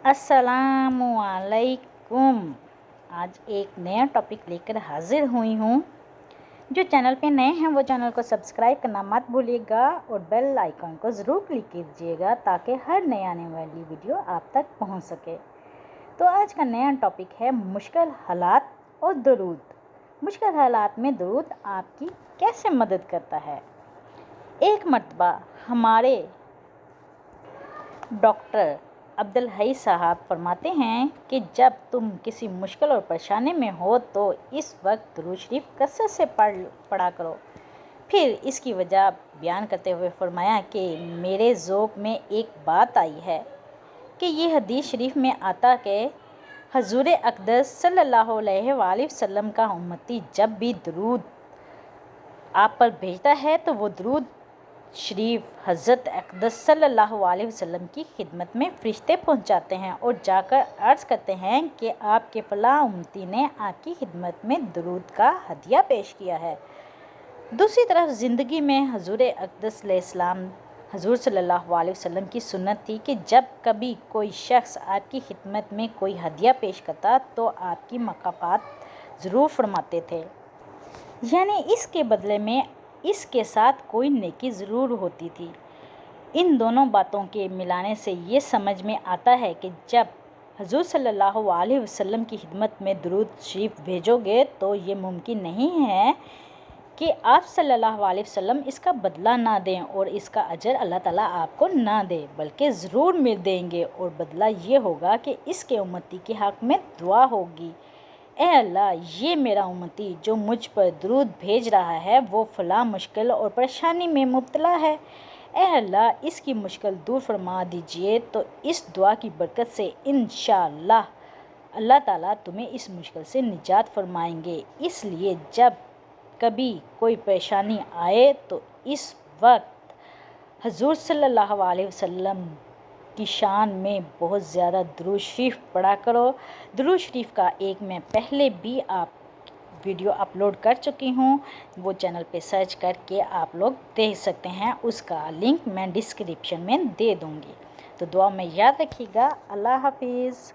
अस्सलामुअलैकुम। आज एक नया टॉपिक लेकर हाजिर हुई हूँ। जो चैनल पे नए हैं वो चैनल को सब्सक्राइब करना मत भूलिएगा और बेल आइकन को ज़रूर क्लिक कीजिएगा ताकि हर नई आने वाली वीडियो आप तक पहुँच सके। तो आज का नया टॉपिक है मुश्किल हालात और दरूद। मुश्किल हालात में दरूद आपकी कैसे मदद करता है। एक मर्तबा हमारे डॉक्टर अब्दुल हई साहब फरमाते हैं कि जब तुम किसी मुश्किल और परेशानी में हो तो इस वक्त दुरूद शरीफ कसरत से पढ़ा करो। फिर इसकी वजह बयान करते हुए फरमाया कि मेरे ज़ौक़ में एक बात आई है कि ये हदीस शरीफ में आता कि हजूर अक़दस सल्लल्लाहु अलैहि वसल्लम का उम्मती जब भी दुरूद आप पर भेजता है तो वो दुरूद शरीफ हज़रत अक़दस सल्लल्लाहु अलैहि वसल्लम की खिदमत में फ़रिश्ते पहुंचाते हैं और जाकर अर्ज़ करते हैं कि आपके फ़लाँ उम्मती ने आपकी खिदमत में दुरूद का हदिया पेश किया है। दूसरी तरफ ज़िंदगी में हजूर अक़दस अलैहिस्सलाम हजूर सल्लल्लाहु अलैहि वसल्लम की सुन्नत थी कि जब कभी कोई शख्स आपकी खिदमत में कोई हदिया पेश करता तो आपकी मुकाफ़ात ज़रूर फरमाते थे, यानी इसके बदले में इसके साथ कोई नेकी ज़रूर होती थी। इन दोनों बातों के मिलाने से ये समझ में आता है कि जब हजूर सल्लल्लाहु अलैहि वसल्लम की खिदमत में दुरूद शरीफ भेजोगे तो ये मुमकिन नहीं है कि आप सल्लल्लाहु अलैहि वसल्लम इसका बदला ना दें और इसका अजर अल्लाह ताला आपको ना दे, बल्कि ज़रूर मिल देंगे और बदला ये होगा कि इसके उम्मती के हक़ में दुआ होगी। ए अल्लाह, ये मेरा उम्मती जो मुझ पर दुरूद भेज रहा है वो फ़लाँ मुश्किल और परेशानी में मुब्तला है। ए अल्लाह, इसकी मुश्किल दूर फरमा दीजिए। तो इस दुआ की बरकत से इंशाअल्लाह अल्लाह ताला तुम्हें इस मुश्किल से निजात फरमाएंगे। इसलिए जब कभी कोई परेशानी आए तो इस वक्त हजूर सल्लल्लाहु अलैहि वसल्लम की शान में बहुत ज़्यादा दुरूद शरीफ पढ़ा करो। दुरूद शरीफ का एक मैं पहले भी आप वीडियो अपलोड कर चुकी हूँ, वो चैनल पे सर्च करके आप लोग देख सकते हैं। उसका लिंक मैं डिस्क्रिप्शन में दे दूँगी। तो दुआ में याद रखिएगा। अल्लाह हाफिज़।